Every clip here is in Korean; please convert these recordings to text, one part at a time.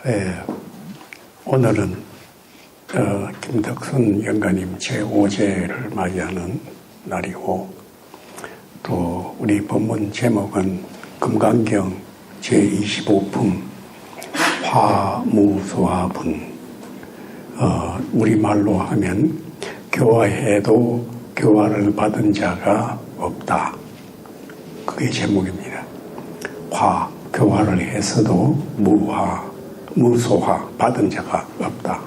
예, 오늘은 김덕순 영가님 제5제를 맞이하는 날이고, 또 우리 본문 제목은 금강경 제25품 화무소화분, 우리말로 하면 교화해도 교화를 받은 자가 없다. 그게 제목입니다. 교화를 했어도 무소화 받은 자가 없다.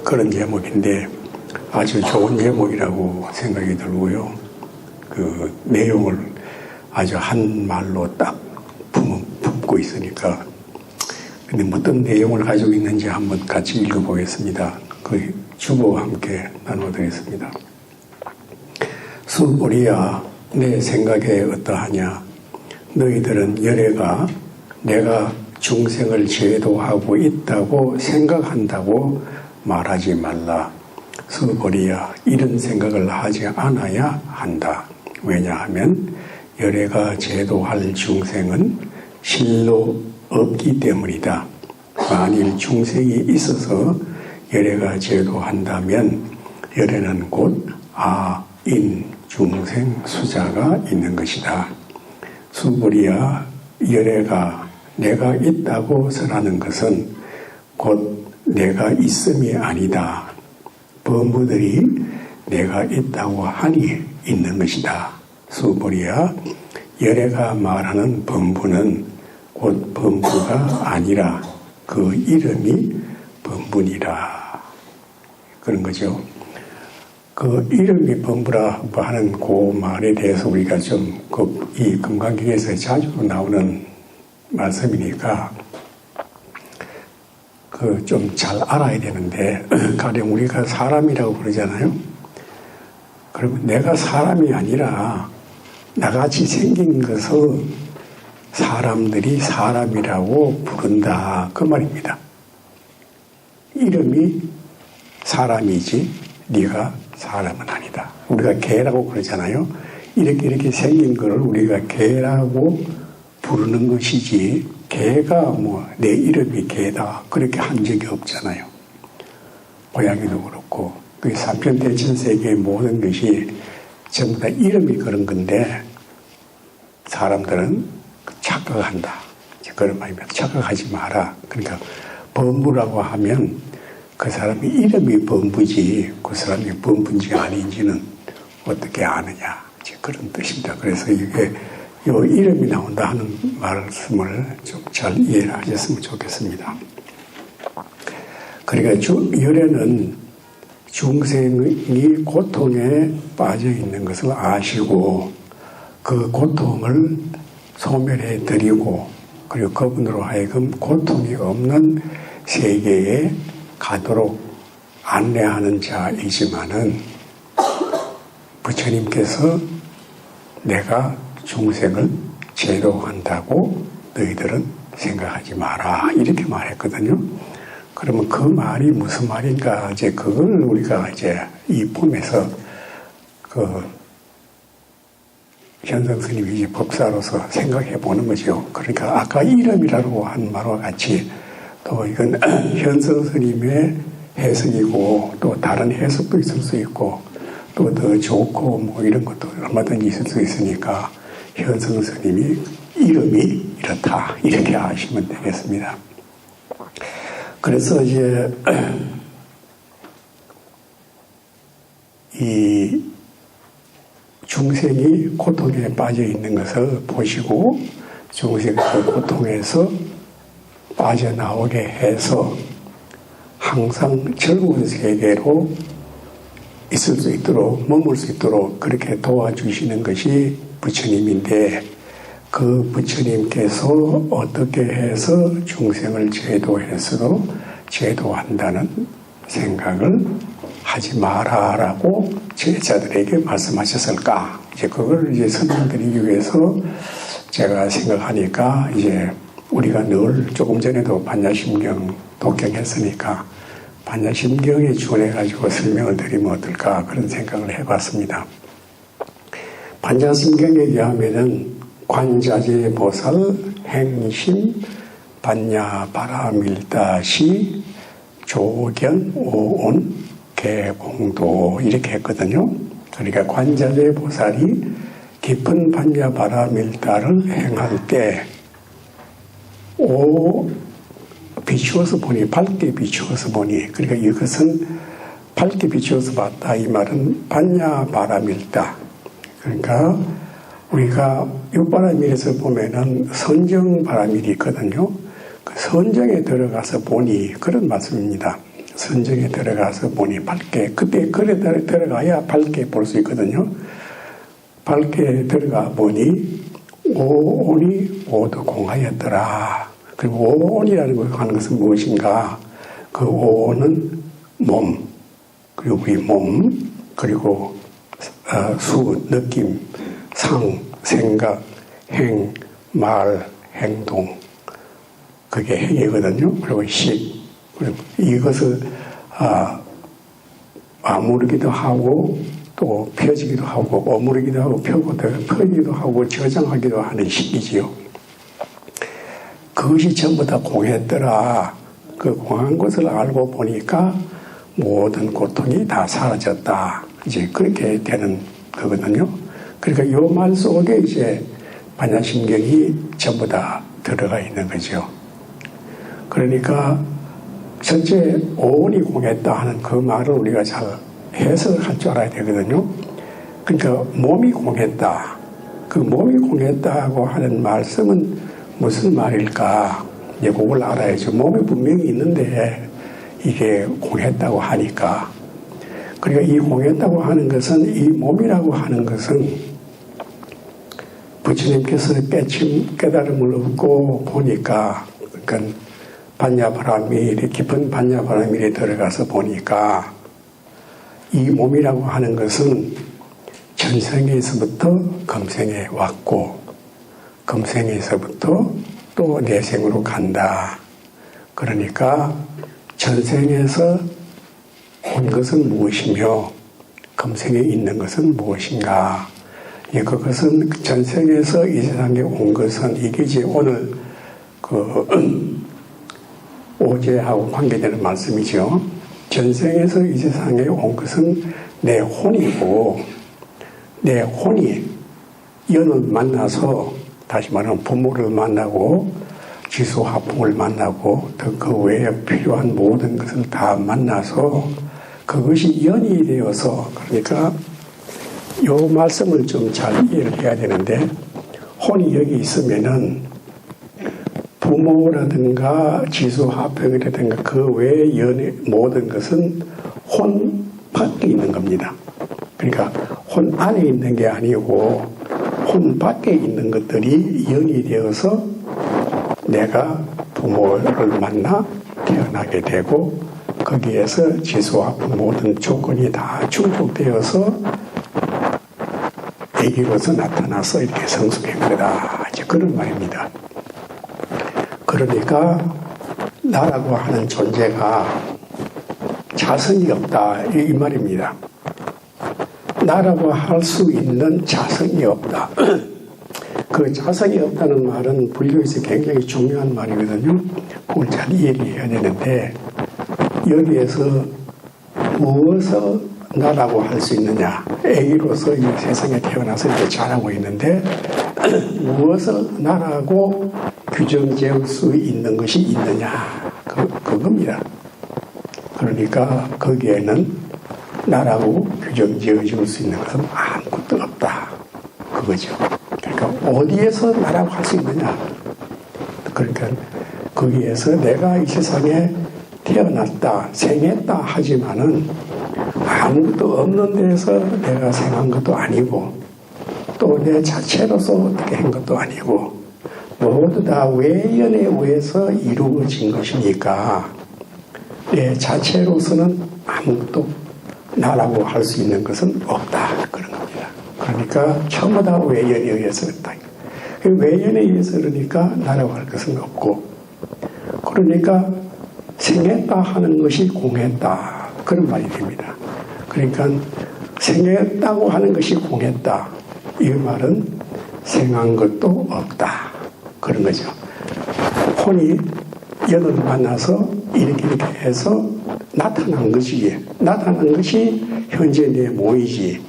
그런 제목인데 아주 좋은 제목이라고 생각이 들고요. 그 내용을 아주 한 말로 딱 품고 있으니까. 근데 어떤 내용을 가지고 있는지 한번 같이 읽어보겠습니다. 그 주보와 함께 나눠드리겠습니다. 술보리야, 내 생각에 어떠하냐? 너희들은 열애가 내가 중생을 제도하고 있다고 생각한다고 말하지 말라. 술보리야, 이런 생각을 하지 않아야 한다. 왜냐하면 열애가 제도할 중생은 실로 없기 때문이다. 만일 중생이 있어서 열애가 제도한다면 열애는 곧 인, 중생, 수자가 있는 것이다. 술보리야, 열애가 내가 있다고 설하는 것은 곧 내가 있음이 아니다. 범부들이 내가 있다고 하니 있는 것이다. 술보리야, 열애가 말하는 범부는 곧 범부가 아니라 그 이름이 범부니라. 그런 거죠. 그 이름이 범부라고 하는 그 말에 대해서 우리가 좀 이 금강경에서 자주 나오는 말씀이니까 좀 잘 알아야 되는데, 가령 우리가 사람이라고 그러잖아요. 그러면 내가 사람이 아니라 나같이 생긴 것을 사람들이 사람이라고 부른다. 그 말입니다. 이름이 사람이지 네가 사람은 아니다. 우리가 개라고 그러잖아요. 이렇게 생긴 거를 우리가 개라고 부르는 것이지, 개가 내 이름이 개다 그렇게 한 적이 없잖아요. 고양이도 그렇고, 그 사편대천세계의 모든 것이 전부 다 이름이 그런 건데, 사람들은 착각한다. 그런 말입니다. 착각하지 마라. 그러니까 범부라고 하면 그 사람이 이름이 범부지 그 사람이 범부인지 아닌지는 어떻게 아느냐, 그런 뜻입니다. 그래서 이게 요 이름이 나온다 하는 말씀을 좀 잘 이해를 하셨으면 좋겠습니다. 그러니까 열애는 중생이 고통에 빠져 있는 것을 아시고 그 고통을 소멸해 드리고, 그리고 그분으로 하여금 고통이 없는 세계에 가도록 안내하는 자이지만은, 부처님께서 내가 중생을 제도한다고 너희들은 생각하지 마라 이렇게 말했거든요. 그러면 그 말이 무슨 말인가, 그걸 우리가 이 품에서 현성 스님이 법사로서 생각해 보는 거죠. 그러니까 아까 이름이라고 한 말과 같이 또 이건 현성 스님의 해석이고, 또 다른 해석도 있을 수 있고, 또 더 좋고 이런 것도 얼마든지 있을 수 있으니까 현성 스님이 이름이 이렇다 이렇게 아시면 되겠습니다. 그래서 이 중생이 고통에 빠져 있는 것을 보시고 중생의 그 고통에서 빠져나오게 해서 항상 즐거운 세계로 있을 수 있도록, 머물 수 있도록 그렇게 도와주시는 것이 부처님인데, 그 부처님께서 어떻게 해서 중생을 제도해서도 제도한다는 생각을 하지 마라라고 제자들에게 말씀하셨을까? 그걸 설명드리기 위해서 제가 생각하니까, 우리가 늘 조금 전에도 반야심경 독경했으니까 반야심경에 준해가지고 설명을 드리면 어떨까, 그런 생각을 해봤습니다. 반야심경에 의하면은 관자재 보살, 행심, 반야 바라밀다시 조견 오온 개공도 이렇게 했거든요. 그러니까 관자재 보살이 깊은 반야 바라밀다를 행할 때 비추어서 보니, 밝게 비추어서 보니, 그러니까 이것은 밝게 비추어서 봤다 이 말은 반야 바라밀다. 그러니까 우리가 육바라밀에서 보면은 선정 바라밀이 있거든요. 그 선정에 들어가서 보니 그런 말씀입니다. 선정에 들어가서 보니 밝게, 그때 그래 들어가야 밝게 볼 수 있거든요. 밝게 들어가 보니 오온이 모두 공하였더라. 그리고 오온이라는 걸 하는 것은 무엇인가? 그 오온은 몸, 그리고 우리 몸, 그리고 수, 느낌, 상, 생각, 행, 말, 행동. 그게 행이거든요. 그리고 식. 그리고 이것을 아무르기도 하고 또 펴지기도 하고 오므리기도 하고 펴기도 하고 저장하기도 하는 식이지요. 그것이 전부 다 공했더라. 그 공한 것을 알고 보니까 모든 고통이 다 사라졌다. 이제 그렇게 되는 거거든요. 그러니까 이 말 속에 이제 반야심경이 전부 다 들어가 있는 거죠. 그러니까 전체 오온이 공했다 하는 그 말을 우리가 잘 해석을 할 줄 알아야 되거든요. 그러니까 몸이 공했다. 그 몸이 공했다고 하는 말씀은 무슨 말일까? 이제 그걸 알아야죠. 몸이 분명히 있는데 이게 공했다고 하니까. 그러니까 이 공했다고 하는 것은, 이 몸이라고 하는 것은 부처님께서 깨달음을 얻고 보니까, 그러니까 반야바라밀이, 깊은 반야바라밀에 들어가서 보니까 이 몸이라고 하는 것은 전생에서부터 금생에 왔고 금생에서부터 또 내생으로 간다. 그러니까 전생에서 온 것은 무엇이며 금생에 있는 것은 무엇인가. 그것은 전생에서 이 세상에 온 것은 이게 이제 오늘 오제하고 관계되는 말씀이죠. 전생에서 이 세상에 온 것은 내 혼이고, 내 혼이 연을 만나서, 다시 말하면 부모를 만나고 지수화풍을 만나고 그 외에 필요한 모든 것을 다 만나서 그것이 연이 되어서, 그러니까 이 말씀을 좀 잘 이해를 해야 되는데, 혼이 여기 있으면은 부모라든가 지수화평이라든가 그 외의 연의 모든 것은 혼 밖에 있는 겁니다. 그러니까 혼 안에 있는 게 아니고 혼 밖에 있는 것들이 연이 되어서 내가 부모를 만나 태어나게 되고 거기에서 지수화평 모든 조건이 다 충족되어서 애기로서 나타나서 이렇게 성숙한 거다. 이제 그런 말입니다. 그러니까 나라고 하는 존재가 자성이 없다 이 말입니다. 나라고 할 수 있는 자성이 없다. 그 자성이 없다는 말은 불교에서 굉장히 중요한 말이거든요. 그걸 잘 이해를 해야 되는데, 여기에서 무엇을 나라고 할 수 있느냐. 애기로서 이 세상에 태어나서 이렇게 자라고 있는데 무엇을 나라고 규정 지을 수 있는 것이 있느냐. 그겁니다. 그러니까 거기에는 나라고 규정 지어줄 수 있는 것은 아무것도 없다. 그거죠. 그러니까 어디에서 나라고 할 수 있느냐. 그러니까 거기에서 내가 이 세상에 태어났다, 생했다 하지만은 아무것도 없는 데서 내가 생한 것도 아니고 또 내 자체로서 어떻게 한 것도 아니고 모두 다 외연에 의해서 이루어진 것이니까 내 자체로서는 아무것도 나라고 할 수 있는 것은 없다. 그런 겁니다. 그러니까 전부 다 외연에 의해서 그렇다. 외연에 의해서 그러니까 나라고 할 것은 없고, 그러니까 생했다 하는 것이 공했다. 그런 말이 됩니다. 그러니까 생했다고 하는 것이 공했다. 이 말은 생한 것도 없다. 그런 거죠. 혼이 연을 만나서 이렇게 해서 나타난 것이 현재 내 몸이지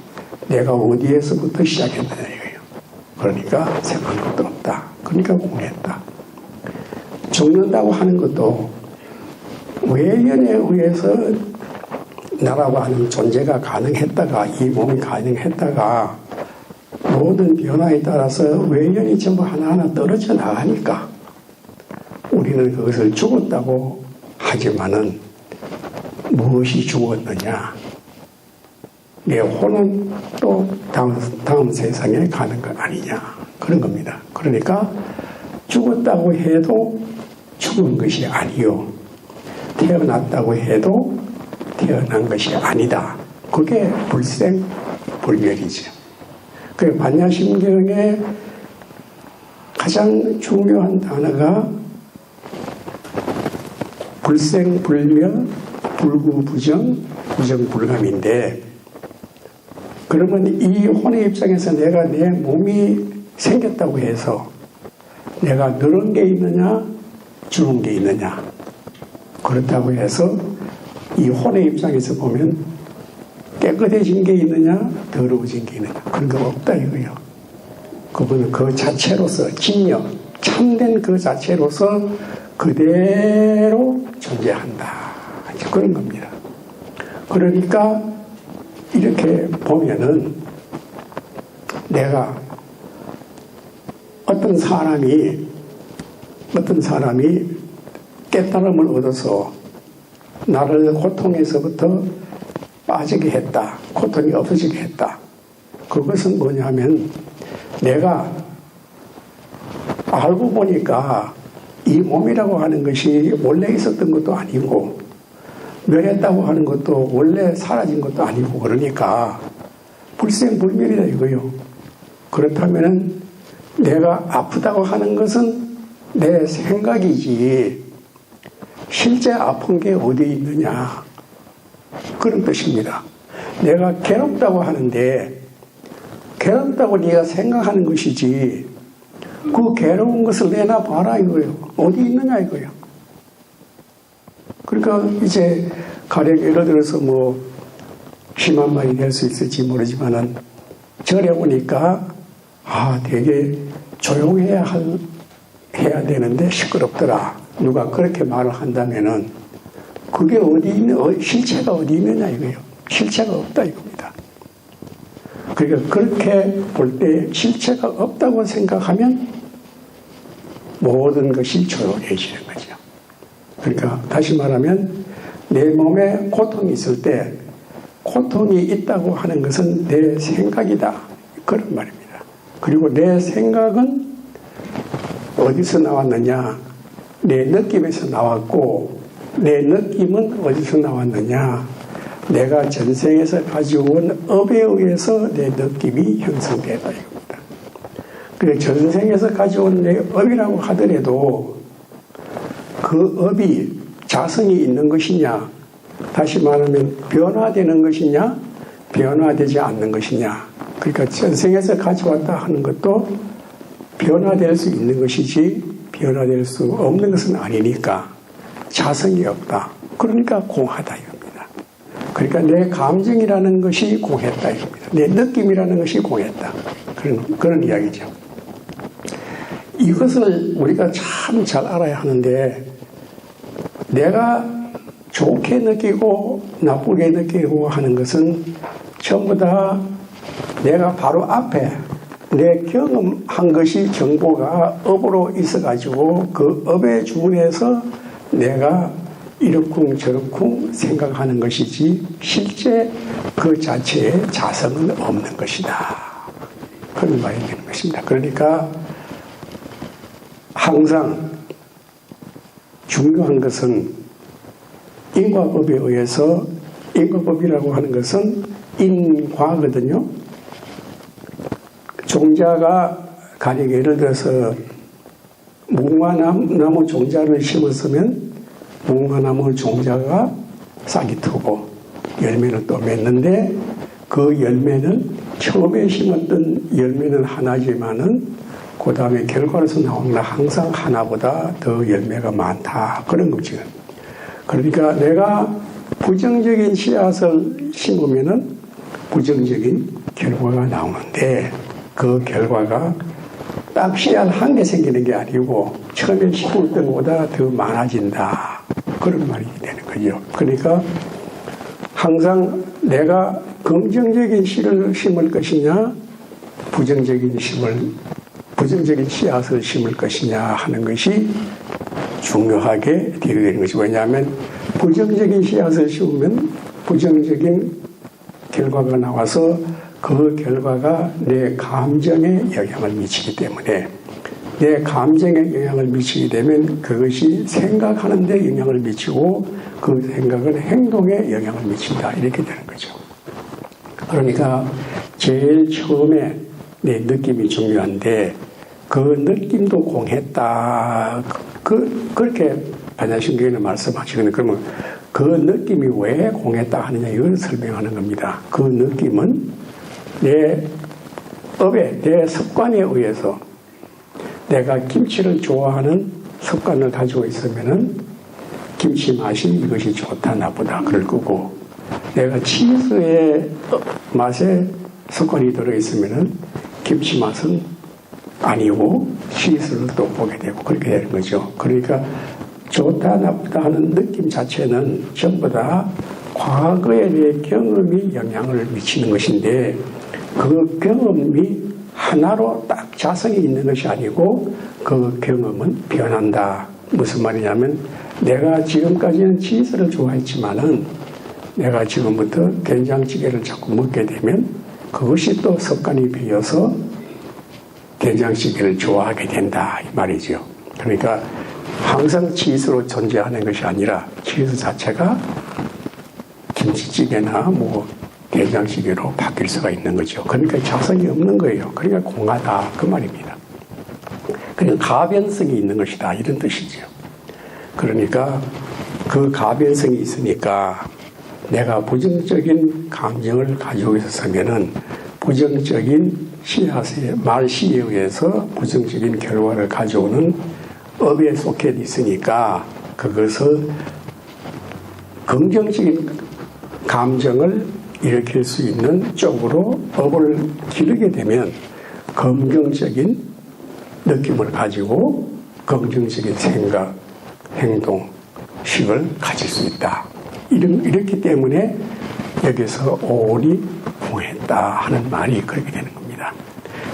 내가 어디에서부터 시작했느냐 이거예요. 그러니까 생각한 것도 없다. 그러니까 공했다. 죽는다고 하는 것도 외연에 의해서 나라고 하는 존재가 가능했다가 이 몸이 가능했다가 모든 변화에 따라서 외연이 전부 하나하나 떨어져 나가니까 우리는 그것을 죽었다고 하지만은 무엇이 죽었느냐? 내 혼은 또 다음 세상에 가는 것 아니냐? 그런 겁니다. 그러니까 죽었다고 해도 죽은 것이 아니요. 태어났다고 해도 태어난 것이 아니다. 그게 불생불멸이죠. 그 반야심경의 가장 중요한 단어가 불생불멸, 불구부정, 부정불감인데 그러면 이 혼의 입장에서 내가 내 몸이 생겼다고 해서 내가 늘은 게 있느냐 줄은 게 있느냐 그렇다고 해서 이 혼의 입장에서 보면 깨끗해진 게 있느냐 더러워진 게 있느냐 그런 거 없다 이거예요. 그거는 그 자체로서 진영 참된 그 자체로서 그대로 존재한다 그런 겁니다. 그러니까 이렇게 보면은 내가 어떤 사람이 깨달음을 얻어서 나를 고통에서부터 빠지게 했다. 고통이 없어지게 했다. 그것은 뭐냐면 내가 알고 보니까 이 몸이라고 하는 것이 원래 있었던 것도 아니고 멸했다고 하는 것도 원래 사라진 것도 아니고 그러니까 불생불멸이다 이거요. 그렇다면 내가 아프다고 하는 것은 내 생각이지 실제 아픈 게 어디에 있느냐 그런 뜻입니다. 내가 괴롭다고 하는데 괴롭다고 네가 생각하는 것이지 그 괴로운 것을 내놔봐라 이거예요. 어디 있느냐 이거예요. 그러니까 이제 가령 예를 들어서 뭐 심한 말이 될 수 있을지 모르지만은 절에 오니까 되게 조용해야 해야 되는데 시끄럽더라. 누가 그렇게 말을 한다면은 그게 실체가 어디 있느냐 이거예요. 실체가 없다 이겁니다. 그러니까 그렇게 볼 때 실체가 없다고 생각하면 모든 것이 조용해지는 거죠. 그러니까 다시 말하면 내 몸에 고통이 있을 때 고통이 있다고 하는 것은 내 생각이다. 그런 말입니다. 그리고 내 생각은 어디서 나왔느냐? 내 느낌에서 나왔고 내 느낌은 어디서 나왔느냐? 내가 전생에서 가지고 온 업에 의해서 내 느낌이 형성되다 이겁니다. 그래 전생에서 가져온 내 업이라고 하더라도 그 업이 자성이 있는 것이냐? 다시 말하면 변화되는 것이냐? 변화되지 않는 것이냐? 그러니까 전생에서 가져왔다 하는 것도 변화될 수 있는 것이지 변화될 수 없는 것은 아니니까 자성이 없다. 그러니까 공하다 이겁니다. 그러니까 내 감정이라는 것이 공했다 이겁니다. 내 느낌이라는 것이 공했다. 그런 이야기죠. 이것을 우리가 참 잘 알아야 하는데 내가 좋게 느끼고 나쁘게 느끼고 하는 것은 전부 다 내가 바로 앞에 내 경험한 것이 정보가 업으로 있어가지고 그 업에 준해서 내가 이렇쿵 저렇쿵 생각하는 것이지 실제 그 자체에 자성은 없는 것이다. 그런 말이 되는 것입니다. 그러니까 항상 중요한 것은 인과법에 의해서 인과법이라고 하는 것은 인과거든요. 종자가 가령 예를 들어서 무궁화나무 종자를 심었으면 무궁화나무 종자가 싹이 트고 열매를 또 맺는데 그 열매는 처음에 심었던 열매는 하나지만은 그 그 다음에 결과로서 나오는 건 항상 하나보다 더 열매가 많다. 그런 거죠. 그러니까 내가 부정적인 씨앗을 심으면은 부정적인 결과가 나오는데 그 결과가 딱 씨앗 한 개 생기는 게 아니고 처음에 심었던 것보다 더 많아진다. 그런 말이 되는 거죠. 그러니까 항상 내가 긍정적인 씨를 심을 것이냐 부정적인 씨앗을 심을 것이냐 하는 것이 중요하게 되게 되는 것이죠. 왜냐하면 부정적인 씨앗을 심으면 부정적인 결과가 나와서 그 결과가 내 감정에 영향을 미치기 때문에 내 감정에 영향을 미치게 되면 그것이 생각하는 데 영향을 미치고 그 생각은 행동에 영향을 미친다. 이렇게 되는 거죠. 그러니까 제일 처음에 내 느낌이 중요한데 그 느낌도 공했다. 그렇게 반야신경에는 말씀하시거든요. 그러면 그 느낌이 왜 공했다 하느냐 이걸 설명하는 겁니다. 그 느낌은 내 업에 내 습관에 의해서 내가 김치를 좋아하는 습관을 가지고 있으면은 김치 맛이 이것이 좋다 나쁘다 그럴 거고 내가 치즈의 맛에 습관이 들어있으면은 김치 맛은 아니고 치즈를 또 보게 되고 그렇게 되는 거죠. 그러니까 좋다 나쁘다 하는 느낌 자체는 전부 다 과거의 내 경험이 영향을 미치는 것인데 그 경험이 하나로 딱 자성이 있는 것이 아니고 그 경험은 변한다. 무슨 말이냐면 내가 지금까지는 치즈를 좋아했지만은 내가 지금부터 된장찌개를 자꾸 먹게 되면 그것이 또 습관이 되어서 된장찌개를 좋아하게 된다. 이 말이죠. 그러니까 항상 치즈로 존재하는 것이 아니라 치즈 자체가 김치찌개나 뭐 된장찌개로 바뀔 수가 있는 거죠. 그러니까 자성이 없는 거예요. 그러니까 공하다 그 말입니다. 그냥 가변성이 있는 것이다 이런 뜻이죠. 그러니까 그 가변성이 있으니까 내가 부정적인 감정을 가지고 있었으면은 부정적인 말씨에 의해서 부정적인 결과를 가져오는 업에 속해 있으니까 그것을 긍정적인 감정을 일으킬 수 있는 쪽으로 업을 기르게 되면 긍정적인 느낌을 가지고 긍정적인 생각, 행동, 식을 가질 수 있다. 이렇기 때문에 여기서 오온이 공했다 하는 말이 그렇게 되는 겁니다.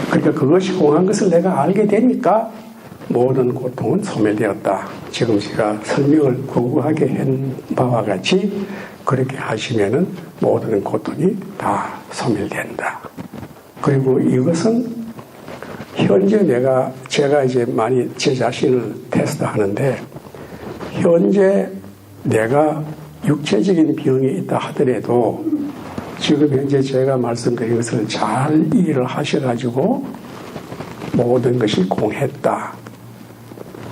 그러니까 그것이 공한 것을 내가 알게 되니까 모든 고통은 소멸되었다. 지금 제가 설명을 구구하게 한 바와 같이 그렇게 하시면은 모든 고통이 다 소멸된다. 그리고 이것은 현재 제가 이제 많이 제 자신을 테스트하는데 현재 내가 육체적인 병이 있다 하더라도 지금 현재 제가 말씀드린 것을 잘 이해를 하셔가지고 모든 것이 공했다.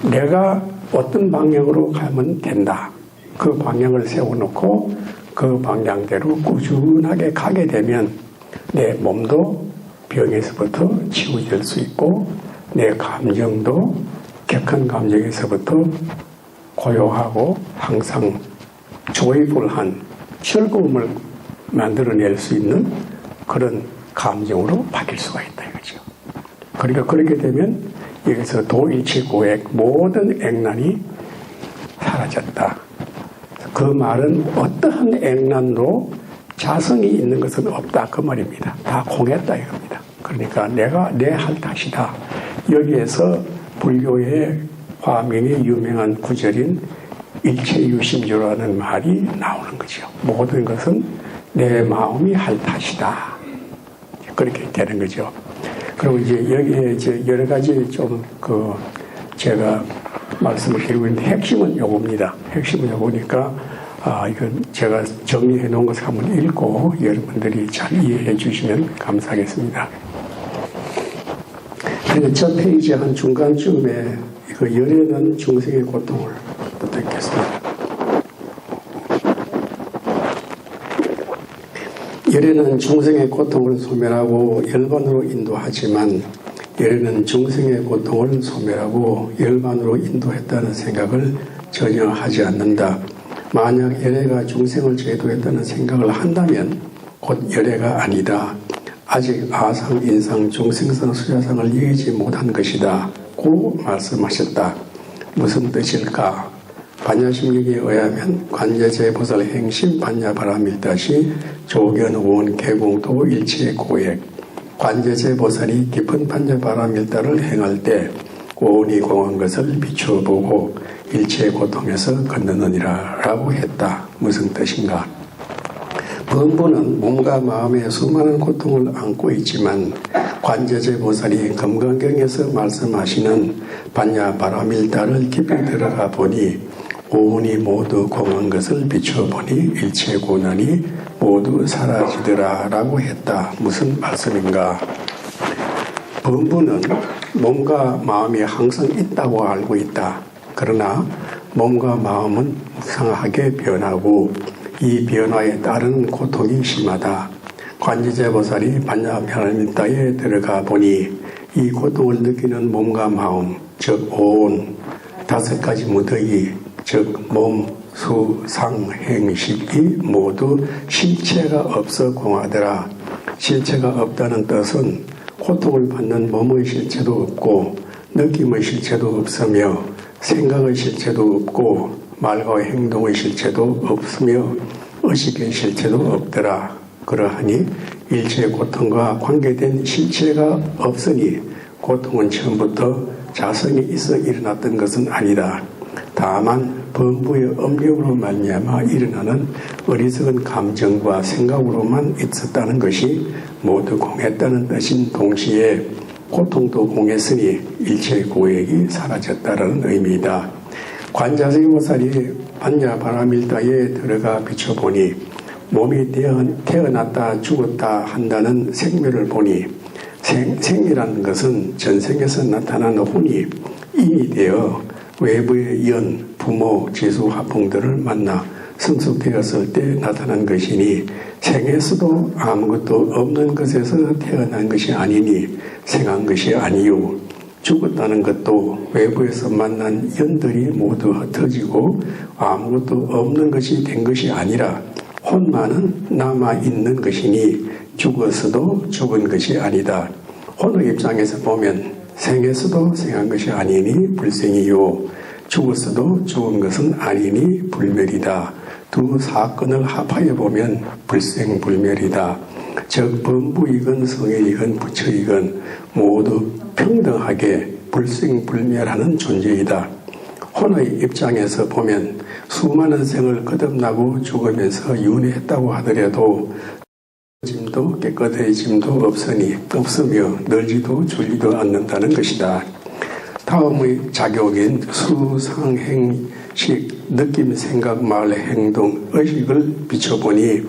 내가 어떤 방향으로 가면 된다. 그 방향을 세워놓고 그 방향대로 꾸준하게 가게 되면 내 몸도 병에서부터 치유될 수 있고 내 감정도 격한 감정에서부터 고요하고 항상 조이풀한 즐거움을 만들어낼 수 있는 그런 감정으로 바뀔 수가 있다 이거죠. 그러니까 그렇게 되면 여기서 도일치고액 모든 액난이 사라졌다. 그 말은 어떠한 액난도 자성이 있는 것은 없다 그 말입니다. 다 공했다 이겁니다. 그러니까 내가 내 할 탓이다. 여기에서 불교의 화명의 유명한 구절인 일체유심조라는 말이 나오는 거죠. 모든 것은 내 마음이 할 탓이다. 그렇게 되는 거죠. 그리고 이제 여기에 이제 여러 가지 좀 제가 말씀을 드리고 있는데 핵심은 요겁니다. 핵심은 요거니까 이건 제가 정리해 놓은 것을 한번 읽고 여러분들이 잘 이해해 주시면 감사하겠습니다. 그래서 첫 페이지 한 중간쯤에 그 열에는 중생의 고통을 또 듣겠습니다. 열에는 중생의 고통을 소멸하고 열반으로 인도하지만 열애는 중생의 고통을 소멸하고 열반으로 인도했다는 생각을 전혀 하지 않는다. 만약 열애가 중생을 제도했다는 생각을 한다면 곧 열애가 아니다. 아직 아상, 인상, 중생상, 수자상을 이기지 못한 것이다. 고 말씀하셨다. 무슨 뜻일까? 반야심리에 의하면 관제제보살 행심 반야바라밀다시 조견 원 개공도 일체 고액. 관제제보살이 깊은 반야바라밀다를 행할 때 오온이 공한 것을 비추어보고 일체 고통에서 건너느니라 라고 했다. 무슨 뜻인가? 범부는 몸과 마음에 수많은 고통을 안고 있지만 관제제보살이 금강경에서 말씀하시는 반야바라밀다를 깊이 들어가 보니 오온이 모두 공한 것을 비추어보니 일체 고난이 모두 사라지더라 라고 했다. 무슨 말씀인가? 범부는 몸과 마음이 항상 있다고 알고 있다. 그러나 몸과 마음은 무상하게 변하고 이 변화에 따른 고통이 심하다. 관제제보살이 반야바라밀다에 들어가 보니 이 고통을 느끼는 몸과 마음, 즉 오온, 5가지 무더기, 즉 몸, 수, 상, 행, 식이 모두 실체가 없어 공하더라. 실체가 없다는 뜻은 고통을 받는 몸의 실체도 없고 느낌의 실체도 없으며 생각의 실체도 없고 말과 행동의 실체도 없으며 의식의 실체도 없더라. 그러하니 일체 고통과 관계된 실체가 없으니 고통은 처음부터 자성이 있어 일어났던 것은 아니다. 다만 범부의 업력으로 말미암아 일어나는 어리석은 감정과 생각으로만 있었다는 것이 모두 공했다는 뜻인 동시에 고통도 공했으니 일체 고액이 사라졌다는 의미이다. 관자세보살이 반야바라밀다에 들어가 비춰보니 몸이 태어났다 죽었다 한다는 생멸을 보니 생이라는 것은 전생에서 나타난 혼이 인이 되어 외부의 연, 부모, 지수, 화풍들을 만나 성숙되었을 때 나타난 것이니 생에서도 아무것도 없는 것에서 태어난 것이 아니니 생한 것이 아니요. 죽었다는 것도 외부에서 만난 연들이 모두 흩어지고 아무것도 없는 것이 된 것이 아니라 혼만은 남아있는 것이니 죽었어도 죽은 것이 아니다. 혼의 입장에서 보면 생에서도 생한 것이 아니니 불생이요. 죽었어도 죽은 것은 아니니 불멸이다. 두 사건을 합하여 보면 불생불멸이다. 즉 범부이건 성일이건 부처이건 모두 평등하게 불생불멸하는 존재이다. 혼의 입장에서 보면 수많은 생을 거듭나고 죽으면서 윤회했다고 하더라도 짐도 깨끗해짐도 없으며 늘지도 줄지도 않는다는 것이다. 다음의 작용인 수상행식, 느낌, 생각, 말, 행동, 의식을 비춰보니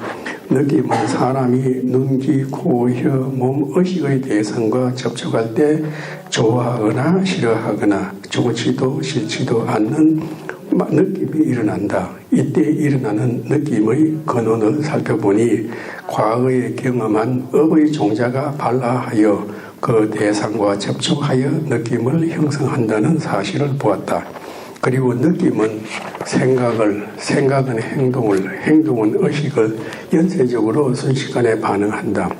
느낌은 사람이 눈, 귀, 코, 혀, 몸, 의식의 대상과 접촉할 때 좋아하거나 싫어하거나 좋지도 싫지도 않는 느낌이 일어난다. 이때 일어나는 느낌의 근원을 살펴보니 과거에 경험한 업의 종자가 발라하여 그 대상과 접촉하여 느낌을 형성한다는 사실을 보았다. 그리고 느낌은 생각은 행동을, 행동은 의식을 연쇄적으로 순식간에 반응한다.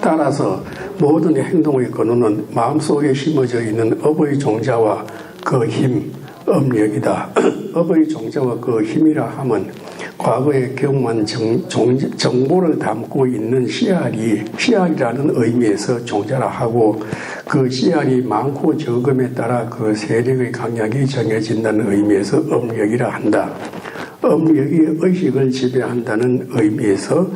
따라서 모든 행동의 근원은 마음속에 심어져 있는 업의 종자와 그 힘, 업력이다. 업의 종자와 그 힘이라 함은 과거에 경험한 정보를 담고 있는 씨알이라는 의미에서 종자라 하고 그 씨알이 많고 적음에 따라 그 세력의 강약이 정해진다는 의미에서 업력이라 한다. 업력이 의식을 지배한다는 의미에서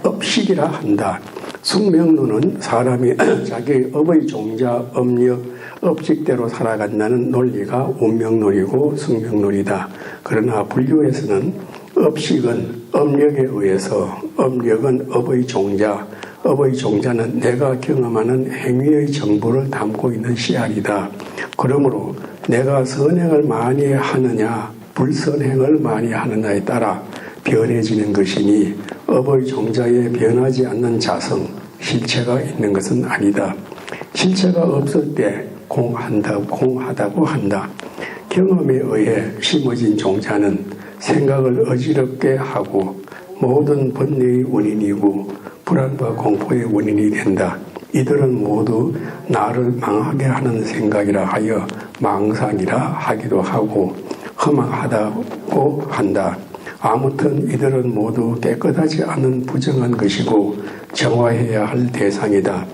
업식이라 한다. 숙명론은 사람이 자기의 업의 종자, 업력, 업식대로 살아간다는 논리가 운명론이고 숙명론이다. 그러나 불교에서는 업식은 업력에 의해서, 업력은 업의 종자, 업의 종자는 내가 경험하는 행위의 정보를 담고 있는 씨알이다. 그러므로 내가 선행을 많이 하느냐, 불선행을 많이 하느냐에 따라 변해지는 것이니 업의 종자에 변하지 않는 자성, 실체가 있는 것은 아니다. 실체가 없을 때 공하다고 한다. 경험에 의해 심어진 종자는 생각을 어지럽게 하고 모든 번뇌의 원인이고 불안과 공포의 원인이 된다. 이들은 모두 나를 망하게 하는 생각이라 하여 망상이라 하기도 하고 허망하다고 한다. 아무튼 이들은 모두 깨끗하지 않은 부정한 것이고 정화해야 할 대상이다.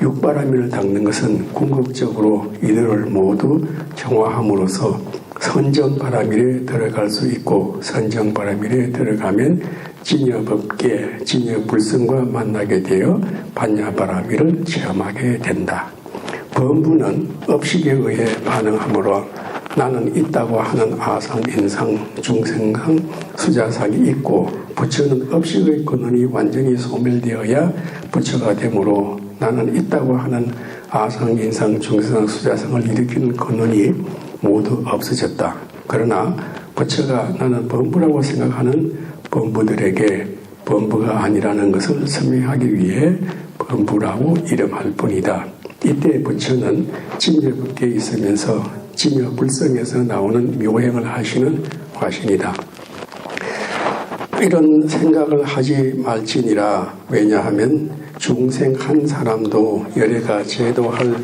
육바라밀을 닦는 것은 궁극적으로 이들을 모두 정화함으로써 선정바라밀에 들어갈 수 있고 선정바라밀에 들어가면 진여법계, 진여불성과 만나게 되어 반야바라밀을 체험하게 된다. 범부는 업식에 의해 반응하므로 나는 있다고 하는 아상, 인상, 중생상, 수자상이 있고 부처는 업식의 근원이 완전히 소멸되어야 부처가 되므로 나는 있다고 하는 아상, 인상, 중생상, 수자상을 일으키는 근원이 모두 없어졌다. 그러나 부처가 나는 범부라고 생각하는 범부들에게 범부가 아니라는 것을 설명하기 위해 범부라고 이름할 뿐이다. 이때 부처는 진여법계에 있으면서 진여불성에서 나오는 묘행을 하시는 화신이다. 이런 생각을 하지 말지니라. 왜냐하면 중생 한 사람도 열애가 제도할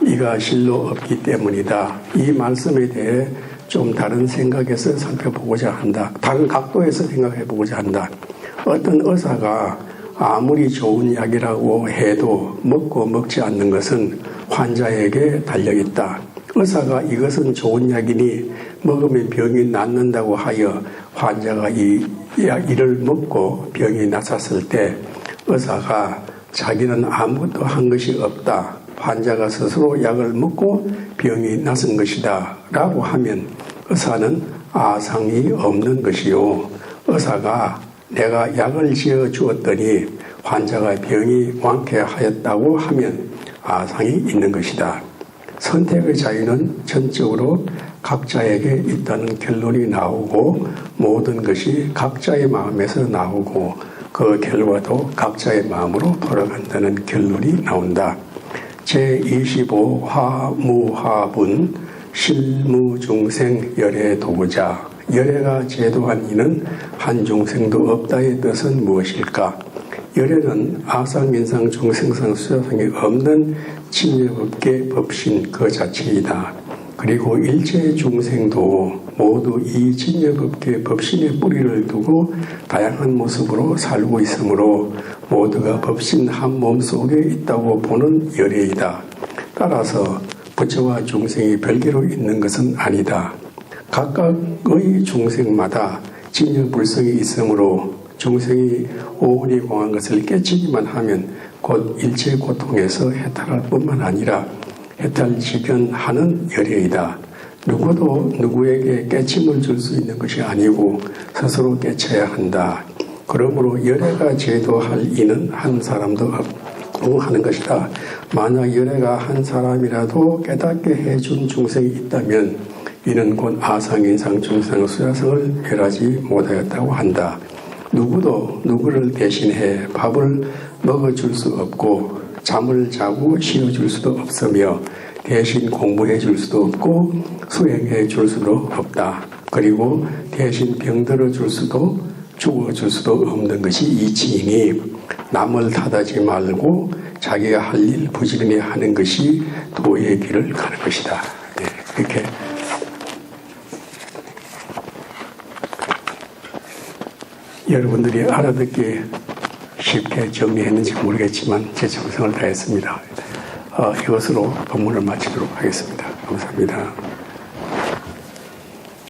이가 실로 없기 때문이다. 이 말씀에 대해 좀 다른 생각에서 살펴보고자 한다. 다른 각도에서 생각해 보고자 한다. 어떤 의사가 아무리 좋은 약이라고 해도 먹고 먹지 않는 것은 환자에게 달려있다. 의사가 이것은 좋은 약이니 먹으면 병이 낫는다고 하여 환자가 이를 먹고 병이 낫았을 때 의사가 자기는 아무것도 한 것이 없다. 환자가 스스로 약을 먹고 병이 낫은 것이다 라고 하면 의사는 아상이 없는 것이요. 의사가 내가 약을 지어 주었더니 환자가 병이 완쾌하였다고 하면 아상이 있는 것이다. 선택의 자유는 전적으로 각자에게 있다는 결론이 나오고 모든 것이 각자의 마음에서 나오고 그 결과도 각자의 마음으로 돌아간다는 결론이 나온다. 제25 화무화분 실무중생 열애도구자. 열애가 제도한 이는 한 중생도 없다의 뜻은 무엇일까? 열애는 아상민상 중생상 수자상이 없는 진여법계 법신 그 자체이다. 그리고 일체 중생도 모두 이 진여법계 법신의 뿌리를 두고 다양한 모습으로 살고 있으므로 모두가 법신 한 몸 속에 있다고 보는 열애이다. 따라서 부처와 중생이 별개로 있는 것은 아니다. 각각의 중생마다 진여불성이 있으므로 중생이 오온이 공한 것을 깨치기만 하면 곧 일체 고통에서 해탈할 뿐만 아니라 해탈지견하는 열애이다. 누구도 누구에게 깨침을 줄 수 있는 것이 아니고 스스로 깨쳐야 한다. 그러므로 열애가 제도할 이는 한 사람도 없고 하는 것이다. 만약 열애가 한 사람이라도 깨닫게 해준 중생이 있다면 이는 곧 아상인상 중생 수자성을 멸하지 못하였다고 한다. 누구도 누구를 대신해 밥을 먹어줄 수 없고 잠을 자고 쉬어줄 수도 없으며 대신 공부해 줄 수도 없고 수행해 줄 수도 없다. 그리고 대신 병들어 줄 수도 죽어줄 수도 없는 것이 이치이니 남을 탓하지 말고 자기가 할 일 부지런히 하는 것이 도의 길을 가는 것이다. 네, 이렇게 여러분들이 알아듣기 쉽게 정리했는지 모르겠지만 제 정성을 다했습니다. 이것으로 본문을 마치도록 하겠습니다. 감사합니다.